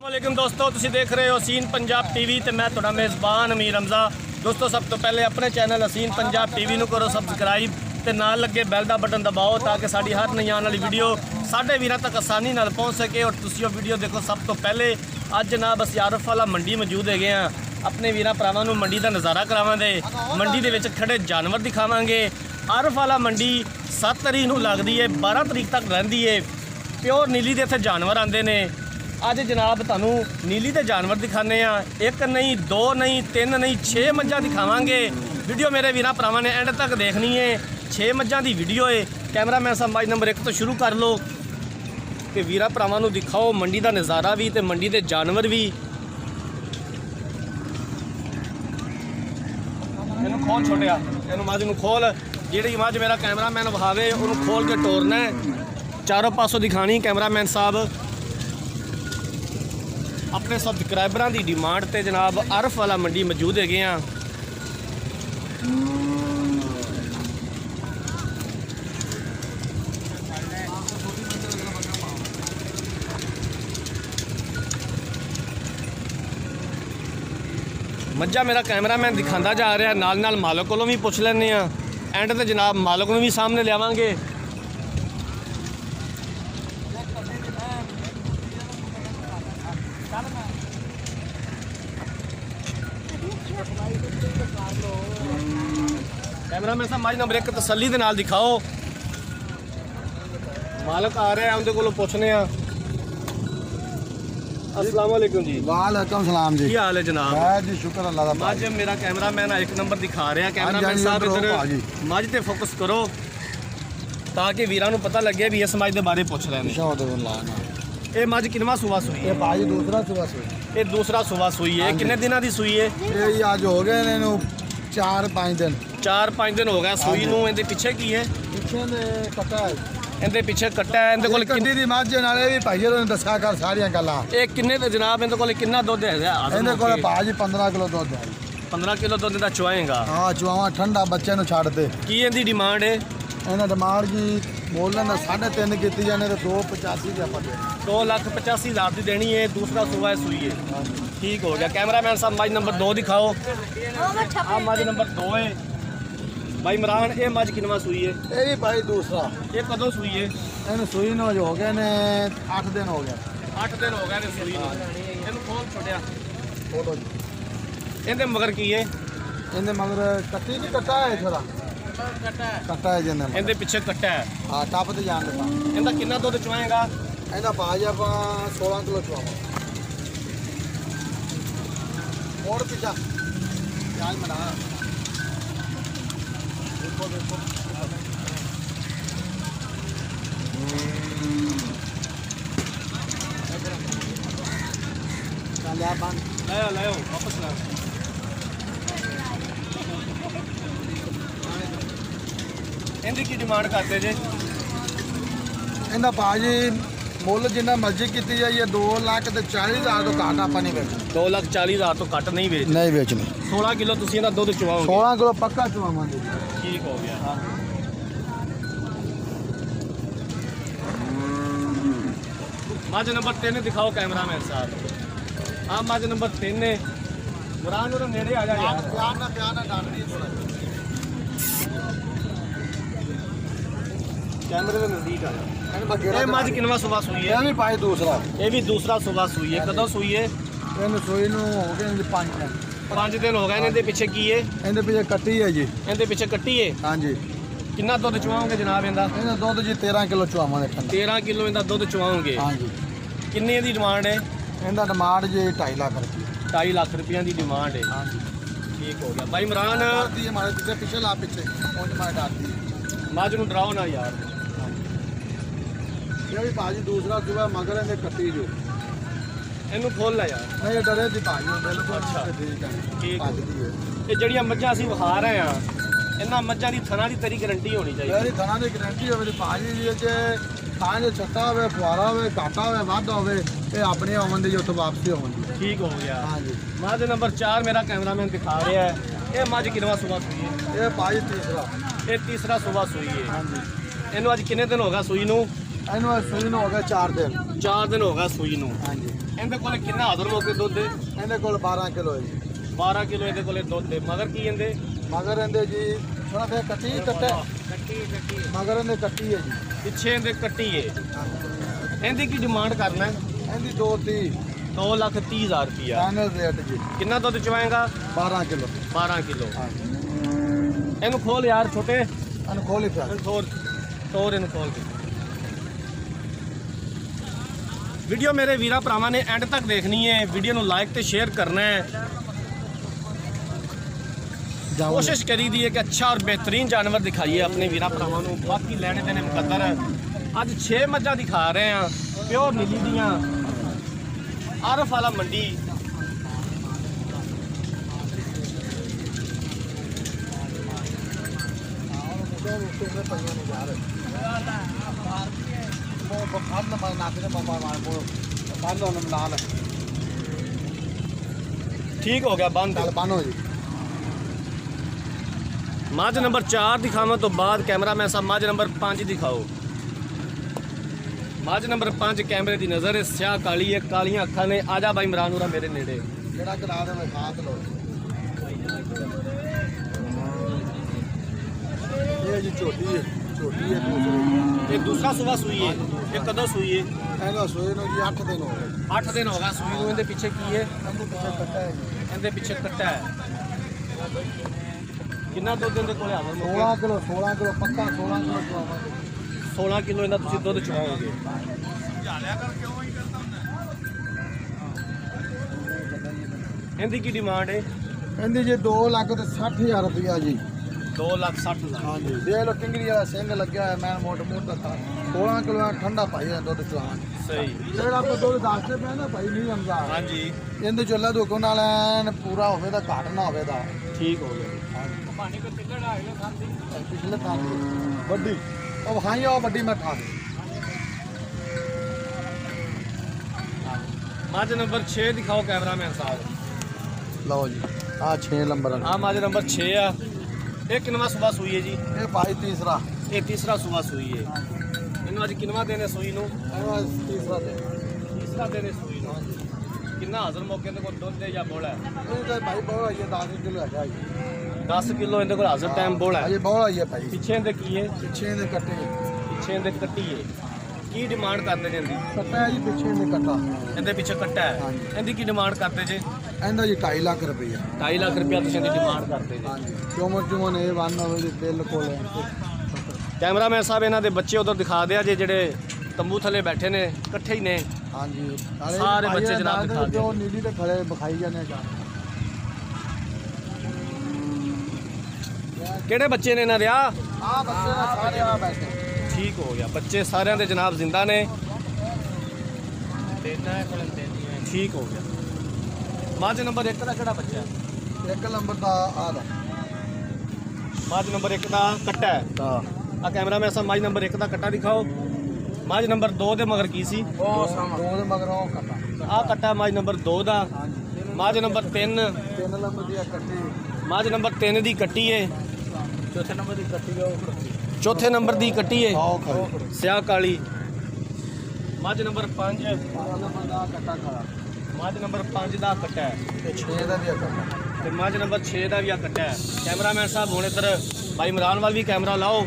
वालेकुम दोस्तों, तुसीं देख रहे हो हसीन पंजाब टीवी ते मैं तुहाडा मेज़बान अमीर हमजा। दोस्तों सब तो पहले अपने चैनल हसीन पंजाब टीवी नूं करो सबसक्राइब ते नाल लगे बैल दा बटन दबाओ ताकि साडी हर नई आने वाली वीडियो साडे वीरां तक आसानी नाल पहुँच सके और तुसीं वो वीडियो देखो। सब तो पहले अज जनाब असीं आरफ वाला मंडी मौजूद है अपने वीरां भरावां नूं मंडी दा नज़ारा करावांगे, मंडी दे विच खड़े जानवर दिखावांगे। आरफ वाला मंडी 7 तरीक नूं लगदी है, 12 तरीक तक रहिंदी है। प्योर नीली दे इत्थे जानवर आंदे ने। अज जनाब तुहानू नीली दे जानवर दिखाने एक नहीं, दो नहीं, 3 नहीं, 6 मज्जां दिखावांगे। वीडियो मेरे वीरां भरावां ने एंड तक देखनी है। 6 मज्जां दी वीडियो है। कैमरामैन साहब मज नंबर 1 तो शुरू कर लो ते वीरां भरावां नू दिखाओ मंडी दा नज़ारा भी ते मंडी दे जानवर भी। इनू खोल छोटिया, इनू मज नू खोल। जिहड़ी मज मेरा कैमरामैन विखावे उन्होंने खोल के टोरना है, चारों पासों दिखानी। कैमरामैन साहब अपने सबसक्राइबरां की डिमांड ते जनाब आरफ वाला मंडी मौजूद है। मज्जा मेरा कैमरामैन दिखाता जा रहा है, नाल नाल मालक कोलों भी पुछ लैने एंड ते जनाब मालक नूं भी सामने लियावांगे। कैमरामैन साहब मज नंबर 1 तसल्ली दे नाल दिखाओ। मालक आ रहा है, उनके कोलों पुछने। अस्सलाम वालेकुम जी। वालेकुम सलाम जी। की हाल है जनाब? जी शुक्र अल्लाह दा। मज मेरा कैमरामैन 1 नंबर दिखा रहा है। कैमरामैन साहब इधर मज ते फोकस करो ताकि वीरां नूं पता लगे भी इस मज दे बारे पुछ रहे हैं। ये मज किनवा सुबह सुई है? भाजी दूसरा सुबह सुई। ये दूसरा सुबह सुई है। कितने दिनों की सुई है? ये आज हो गए ने 4-5 दिन। 4-5 दिन हो गए सुई नूं। इहदे पिछे की है? पिछे ने कटा है। इहदे पिछे कट्टा है। इहदे कोल किन्नी दी मੱਝ नाले भी भाई ने दस्या कर सारियां गल्लां। ये किन्ने दे जनाब? इहदे कोल कितना दुध है? इहदे कोल भाजी 15 किलो दुध है। 15 किलो दुध दा चुआएगा? हां चुआवा ठंडा बच्चे नु छाड़ दे। की इहदी डिमांड है? इहदा डिमांड जी बोलन दा 3.5 कीती जाने ते 285 दी आपा दे। 2,85,000 दी देनी है। दूसरा सुबह सुई है। ठीक हो गया। कैमरामैन साहब मज नंबर 2 दिखाओ। आ मज नंबर 2 है भाई इमरान। ये मज किनवा सुई है? ये भी भाई दूसरा। ये कदों सुई है? इन्हें सुई नु हो गए ने 8 दिन हो गया। 8 दिन हो गए ने सुई नूं। इहनूं खोल छोड़िया। बोलो इहदे मगर की है? इहदे मगर कट्टी नहीं कट्टा है थोड़ा कट्टा है जिन्ने इहदे पिछे कट्टा है। हाँ टप ते जान दे। इहदा कितना दुध चुआएगा? इहदा भाजी आप 16 किलो चुआवा। और पिछा जान बना देखो देखो चल यार बंद लाओ वापस लाओ। इहदी की डिमांड करते जे? इहदा भाजी मुੱਲ जिन्ना मर्जी की जाइए 2,40,000 तो घट आप नहीं बेचना। 2,40,000 तो घट नहीं बेचना। नहीं बेचनी। 16 किलो तुसीं इहदा दुध चुआओगे? 16 किलो पक्का चुआवांगे। ठीक हो गया। हाँ मज नंबर 3 दिखाओ कैमरामैन साहब। हाँ मज नंबर 3 है। मुरान उधर नेड़े आ जा यार। प्यार ना डाल रही है थोड़ा। कैमरे के नजदीक आ जा। ये मज किनवा सुबह सुई है? ये भी भाई दूसरा। ये भी दूसरा सुबह सुई है। कदों सुई है? इन सुई नु हो गए 5 दिन। 5 दिन हो गए। इहदे पिछे की है? इहदे पीछे कट्टी है जी। इहदे पिछे कट्टी है। हाँ जी। कितना दुध चुआओगे जनाब इहदा? इहदा दुध जी 13 किलो चुआवांगे ठंडा। 13 किलो इहदा दुध चुआओगे? हाँ जी। किन्ने दी डिमांड है? इहदा डिमांड जी 2.5 लाख रुपये। 2.5 लाख रुपया की डिमांड है। हाँ जी। ठीक हो गया। भाई इमरान डालती है हमारे पीछे पीछे ला पीछे और हमारे डालती है। मज नूं डराओ ना यार। ये भी भाजी दूसरा सुबह मगर इहदे कट्टी जो इनू खोल ला यार। नहीं डरे थी भाजी बिल्कुल। अच्छा ठीक है। ठीक भाजी दी है। ये जड़ियाँ मज्जां असीं विखा रहे हैं इन्हां मज्जां दी थना दी तेरी गारंटी होनी चाहिए। मेरी थना की गारंटी हो भाजी जी जे ਤਾਂ ਜੋ ਛੱਟਾ ਹੋਵੇ ਫੁਆਰਾ ਹੋਵੇ ਘਾਟਾ ਹੋਵੇ ਵੱਧ ਹੋਵੇ ਇਹ ਆਪਣੇ ਆਉਣ ਦੀ ਉੱਥੋਂ ਵਾਪਸੀ ਹੋਣੀ। ठीक हो गया। हाँ जी। मज नंबर 4 मेरा कैमरामैन दिखा रहा है। ये मज किनवा सुबह सुई है? ये भाजी तीसरा। ये तीसरा सुबह सुई है। हाँ जी। इनू अज कितने दिन हो गया सुई नू? इनू सुई नू हो गया 4 दिन। 4 दिन हो गया सुई नू। हाँ जी। ਇਹਦੇ ਕੋਲੇ ਕਿੰਨਾ ਹਾਜ਼ਰ ਹੋ ਕੇ ਦੁੱਧ ਹੈ? ਇਹਦੇ ਕੋਲ 12 ਕਿਲੋ ਹੈ ਜੀ। 12 ਕਿਲੋ ਇਹਦੇ ਕੋਲੇ ਦੁੱਧ ਹੈ। ਮਗਰ ਕੀ ਇਹਦੇ? ਮਗਰ ਇਹਦੇ ਜੀ ਥੋੜਾ ਫੇਰ ਕੱਟੀ ਮਗਰ ਇਹਦੇ ਕੱਟੀ ਹੈ ਜੀ। ਪਿੱਛੇ ਇਹਦੇ ਕੱਟੀ ਹੈ। ਇਹਦੀ ਕੀ ਡਿਮਾਂਡ ਕਰਨਾ ਹੈ? ਇਹਦੀ 230 2,30,000 ਰੁਪਇਆ ਫਾਈਨਲ ਰੇਟ ਜੀ। ਕਿੰਨਾ ਦੁੱਧ ਚਵਾਏਗਾ? 12 ਕਿਲੋ। 12 ਕਿਲੋ। ਹਾਂਜੀ ਇਹਨੂੰ ਖੋਲ ਯਾਰ ਛੋਟੇ, ਅਨਖੋਲੀ ਫਿਰ ਇਹਨੂੰ ਤੋੜ ਇਹਨੂੰ ਖੋਲ ਕੇ। ਵੀਡੀਓ ਮੇਰੇ ਵੀਰਾਂ ਭਰਾਵਾਂ ਨੇ ਐਂਡ ਤੱਕ ਦੇਖਣੀ ਹੈ। ਵੀਡੀਓ ਨੂੰ ਲਾਈਕ ਤੇ ਸ਼ੇਅਰ ਕਰਨਾ ਹੈ। ਕੋਸ਼ਿਸ਼ ਕਰੀ ਦੀ ਹੈ ਕਿ ਅੱਛਾ ਔਰ ਬਿਹਤਰੀਨ ਜਾਨਵਰ ਦਿਖਾਈਏ ਆਪਣੇ ਵੀਰਾਂ ਭਰਾਵਾਂ ਨੂੰ। ਬਾਕੀ ਲੈਣੇ ਦੇਣੇ ਮੁਕੱਦਰ। ਅੱਜ 6 ਮੱਝਾਂ ਦਿਖਾ ਰਹੇ ਹਾਂ ਪਿਓਰ ਨੀਲੀ ਦੀਆਂ, ਆਰਫ ਵਾਲਾ ਮੰਡੀ। ठीक हो गया बंद। बानो जी मझ नंबर 4 दिखावा तो बाद कैमरा में सब मझ नंबर 5 दिखाओ। मझ नंबर 5 कैमरे की नज़र है, स्याह काली है, कालियां अखा ने। आजा भाई इमरान उरा मेरे नेड़े। जेड़ा करा दे मैं साथ लो। ये जी छोटी है दूसरी। ये दूसरा सुबह सुई है। ये कदों सुई है? ਇਹਦਾ ਸੋਏ ਨੂੰ ਜੀ 8 ਦਿਨ ਹੋ ਗਏ। 8 दिन होगा सुई को। इनके पीछे की है? ਇਹਦੇ ਪਿੱਛੇ ਕੱਟਾ ਹੈ ਜੀ। इनके पीछे कट्टा है। कितना दुध इनके कोले हाज़र? 16 किलो पक्का 16 किलो चवावांगे। 16 किलो इनका तुसीं दुध चवाओगे। इनकी की डिमांड है? ਇਹਦੀ ਜੀ 2,60,000 ਰੁਪਇਆ ਜੀ। 2,60,000। हाँ जी देख लो टिंगरी वाला सिंग लगे है। मैं मोटा मोटा था 16 किलो ठंडा पाई है दुध चवान। सही। ਜਿਹੜਾ ਆਪਾਂ ਦੁੱਧ ਦੱਸਦੇ ਪਏ ਨਾ ਭਾਈ ਨਹੀਂ ਹਮਜ਼ਾ। हाँ जी ਇਹਦੇ ਚੁੱਲਾ ਦੁੱਕਣ ਨਾਲ ਐਨ ਪੂਰਾ ਹੋਵੇ ਤਾਂ ਘੱਟ ਨਾ ਹੋਵੇ ਦਾ। ठीक हो गया। ਪਿਛਲੇ ਥਾਂ ਦੀ ਵੱਡੀ ਉਹ ਹਾਂ ਉਹ ਵੱਡੀ ਮੈਂ ਠਾ। मझ नंबर 6 दिखाओ कैमरामैन साहब। ਲਓ ਜੀ ਆ 6 ਨੰਬਰ ਵਾਲਾ। हाँ मझ नंबर 6 आ। ये किनवा सुबह सुई है जी? ਇਹ ਭਾਈ ਤੀਸਰਾ। ये तीसरा सुबह सुई है। इन्हों अज किनवा देने सुई नू? ਇਹ ਤੀਸਰਾ ਤੇ तीसरा देने सुई नू। किन्ना हाज़र मौके इनके कोल दुध है या बोला है? ਇਹ ਤਾਂ ਭਾਈ ਬਹੁਤ ਆਈ ਹੈ 10 ਕਿਲੋ ਹੈਗਾ ਜੀ। 10 किलो इनके कोल हाज़र टाइम बोला है। ਅਜੇ ਬਹੁਤ ਆਈ ਹੈ ਭਾਈ। पिछे इनके की है? ਪਿੱਛੇ ਦੇ ਕੱਟੇ पिछे इनके कट्टी है। की डिमांड करते जी इनकी? ਕੱਟਾ ਹੈ ਜੀ ਪਿੱਛੇ ਦੇ ਕੱਟਾ। इनके पीछे कट्टा है। हाँ जी। इनकी की डिमांड करते जी? ਇਹਦਾ ਜੀ 2.5 ਲੱਖ ਰੁਪਇਆ। 2.5 लाख रुपया तुसीं इनकी डिमांड करते जी। ਹਾਂਜੀ ਚੁਮਨ ਇਹ ਵਨ ਹੋਵੇ ਜੀ ਬਿਲਕੁਲ। कैमरामैन साहब इन्हों के बच्चे उधर दिखा दिया जे जेडे तंबू थले बैठे ने इकट्ठे ही ने। ਹਾਂਜੀ ਸਾਰੇ ਬੱਚੇ ਜਨਾਬ ਦਿਖਾ ਦਿਓ। ਜੋ ਨੀਲੀ ਤੇ ਖੜੇ ਵਿਖਾਈ ਜਾਂਦੇ ਆ। ਕਿਹੜੇ ਬੱਚੇ ਨੇ ਇਹਨਾਂ ਦੇ? ਆ ਬੱਚੇ ਨਾ ਸਾਰੇ ਆ ਬੈਠੇ। ਠੀਕ ਹੋ ਗਿਆ। ਬੱਚੇ ਸਾਰਿਆਂ ਦੇ ਜਨਾਬ ਜ਼ਿੰਦਾ ਨੇ। ਠੀਕ ਹੋ ਗਿਆ। ਮੱਝ ਨੰਬਰ 1 ਦਾ ਕਿਹੜਾ ਬੱਚਾ ਹੈ? ਇੱਕ ਨੰਬਰ ਦਾ ਆ ਦਾ ਮੱਝ ਨੰਬਰ 1 ਦਾ ਕੱਟਾ ਹੈ। ਆ ਕੈਮਰਾਮੈਨ ਸਾਹਿਬ ਮੱਝ ਨੰਬਰ 1 ਦਾ ਕੱਟਾ ਦਿਖਾਓ। ਮੱਝ ਨੰਬਰ 2 ਦੇ ਮਗਰ ਕੀ ਸੀ? ਉਹ ਸਮਾਂ ਦੋ ਦੇ ਮਗਰ ਉਹ ਕੱਟਾ। ਆ ਕੱਟਾ ਮੱਝ ਨੰਬਰ 2 ਦਾ। ਹਾਂਜੀ ਮੱਝ ਨੰਬਰ 3 ਤਿੰਨ ਨੰਬਰ ਦੀ ਆ ਕੱਟੀ। ਮੱਝ ਨੰਬਰ 3 ਦੀ ਕੱਟੀ ਏ। ਚੌਥੇ ਨੰਬਰ ਦੀ ਕੱਟੀ ਆ ਉਹ ਖੜੋਤੀ। ਚੌਥੇ ਨੰਬਰ ਦੀ ਕੱਟੀ ਏ ਆਓ ਖੜੀ। ਸਿਆਹ ਕਾਲੀ। ਮੱਝ ਨੰਬਰ 5 12 ਨੰਬਰ ਦਾ ਕੱਟਾ ਖੜਾ ਮੱਝ ਨੰਬਰ 5 ਦਾ ਕੱਟਾ ਹੈ। ਤੇ 6 ਦਾ ਵੀ ਆ ਕੱਟਾ। ਤੇ ਮੱਝ ਨੰਬਰ 6 ਦਾ ਵੀ ਆ ਕੱਟਾ ਹੈ। ਕੈਮਰਾਮੈਨ ਸਾਹਿਬ ਹੁਣ ਇੱਧਰ ਭਾਈ ਇਮਰਾਨ ਵੱਲ ਵੀ ਕੈਮਰਾ ਲਾਓ।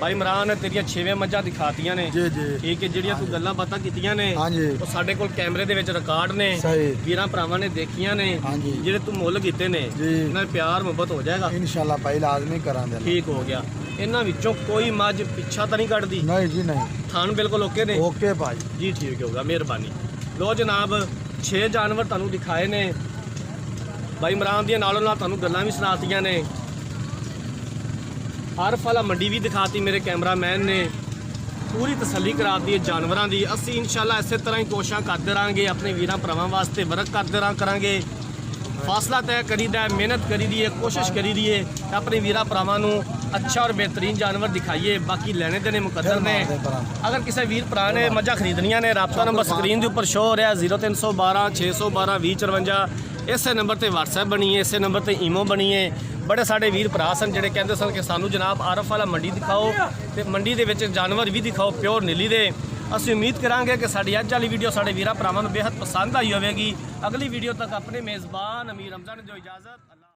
ਭਾਈ ਇਮਰਾਨ ਤੇਰੀਆਂ 6ਵੇਂ ਮੱਝਾਂ ਦਿਖਾਤੀਆਂ ਨੇ। ਜੀ ਜੀ ਠੀਕ ਹੈ। ਜਿਹੜੀਆਂ ਤੂੰ ਗੱਲਾਂ ਬਾਤਾਂ ਕੀਤੀਆਂ ਨੇ ਹਾਂਜੀ ਉਹ ਸਾਡੇ ਕੋਲ ਕੈਮਰੇ ਦੇ ਵਿੱਚ ਰਿਕਾਰਡ ਨੇ। ਸਹੀ ਵੀਰਾਂ ਭਰਾਵਾਂ ਨੇ ਦੇਖੀਆਂ ਨੇ। ਹਾਂਜੀ ਜਿਹੜੇ ਤੂੰ ਮੁੱਲ ਕੀਤੇ ਨੇ ਜੀ ਇਹਨਾਂ ਪਿਆਰ ਮੁਹੱਬਤ ਹੋ ਜਾਏਗਾ। ਇਨਸ਼ਾਅੱਲਾ ਭਾਈ ਲਾਜ਼ਮੀ ਕਰਾਂਗੇ। ਠੀਕ ਹੋ ਗਿਆ। ਇਹਨਾਂ ਵਿੱਚੋਂ ਕੋਈ ਮੱਝ ਪਿੱਛਾ ਤਾਂ ਨਹੀਂ ਕੱਢਦੀ? ਨਹੀਂ ਜੀ ਨਹੀਂ ਥਾਣ ਬਿਲਕੁਲ ਓਕੇ ਨੇ? ਓਕੇ ਭਾਈ ਜੀ ਠੀਕ ਹੋਗਾ। ਮਿਹਰਬਾਨੀ। ਲੋ ਜਨਾਬ 6 ਜਾਨਵਰ ਤੁਹਾਨੂੰ ਦਿਖਾਏ ਨੇ। ਭਾਈ ਇਮਰਾਨ ਦੀਆਂ ਨਾਲੋਂ ਨਾਲ ਤੁਹਾਨੂੰ ਗੱਲਾਂ ਵੀ ਸੁਣਾਤੀਆਂ ਨੇ। ਆਰਫ ਵਾਲਾ ਮੰਡੀ ਵੀ ਦਿਖਾਤੀ ਮੇਰੇ ਕੈਮਰਾਮੈਨ ਨੇ। ਪੂਰੀ ਤਸੱਲੀ ਕਰਾਤੀ ਹੈ ਜਾਨਵਰਾਂ ਦੀ। ਅਸੀਂ ਇਨਸ਼ਾਅੱਲਾ ਇਸੇ ਤਰ੍ਹਾਂ ਹੀ ਕੋਸ਼ਿਸ਼ਾਂ ਕਰਦੇ ਰਹਾਂਗੇ ਆਪਣੇ ਵੀਰਾਂ ਭਰਾਵਾਂ ਵਾਸਤੇ ਵਰਕ ਕਰਦੇ ਰਹਾਂ ਕਰਾਂਗੇ। ਫਾਸਲਾ ਤੈਅ ਕਰੀਦਾ, ਮਿਹਨਤ ਕਰੀਦੀ ਹੈ, ਕੋਸ਼ਿਸ਼ ਕਰੀਦੀ ਹੈ ਆਪਣੇ ਵੀਰਾਂ ਭਰਾਵਾਂ ਨੂੰ ਅੱਛਾ ਔਰ ਬਿਹਤਰੀਨ ਜਾਨਵਰ ਦਿਖਾਈਏ। ਬਾਕੀ ਲੈਣੇ ਦੇਣੇ ਮੁਕੱਦਰ ਨੇ। ਅਗਰ ਕਿਸੇ ਵੀਰ ਭਰਾ ਨੇ ਮੱਝਾਂ ਖਰੀਦਣੀਆਂ ਨੇ ਰਾਬਤਾ ਨੰਬਰ ਸਕਰੀਨ ਦੇ ਉੱਪਰ ਸ਼ੋ ਹੋ ਰਿਹਾ 0312 612 2054। ਇਸੇ ਨੰਬਰ ਤੇ WhatsApp ਬਣੀ ਹੈ, ਇਸੇ ਨੰਬਰ ਤੇ ਈਮੋ ਬਣੀ ਹੈ। ਬੜੇ ਸਾਡੇ ਵੀਰ ਭਰਾ ਸਨ ਜਿਹੜੇ ਕਹਿੰਦੇ ਸਨ ਕਿ ਸਾਨੂੰ ਜਨਾਬ ਆਰਫ ਵਾਲਾ ਮੰਡੀ ਦਿਖਾਓ ਤੇ ਮੰਡੀ ਦੇ ਵਿੱਚ ਜਾਨਵਰ ਵੀ ਦਿਖਾਓ ਪਿਓਰ ਨੀਲੀ ਦੇ। ਅਸੀਂ ਉਮੀਦ ਕਰਾਂਗੇ ਕਿ ਸਾਡੀ ਅੱਜ ਵਾਲੀ ਵੀਡੀਓ ਸਾਡੇ ਵੀਰਾਂ ਭਰਾਵਾਂ ਨੂੰ ਬੇहद ਪਸੰਦ ਆਈ ਹੋਵੇਗੀ। ਅਗਲੀ ਵੀਡੀਓ ਤੱਕ ਆਪਣੇ ਮੇਜ਼ਬਾਨ ਅਮੀਰ ਰਮਜ਼ਾ ਨੂੰ ਦਿਓ ਇਜਾਜ਼ਤ।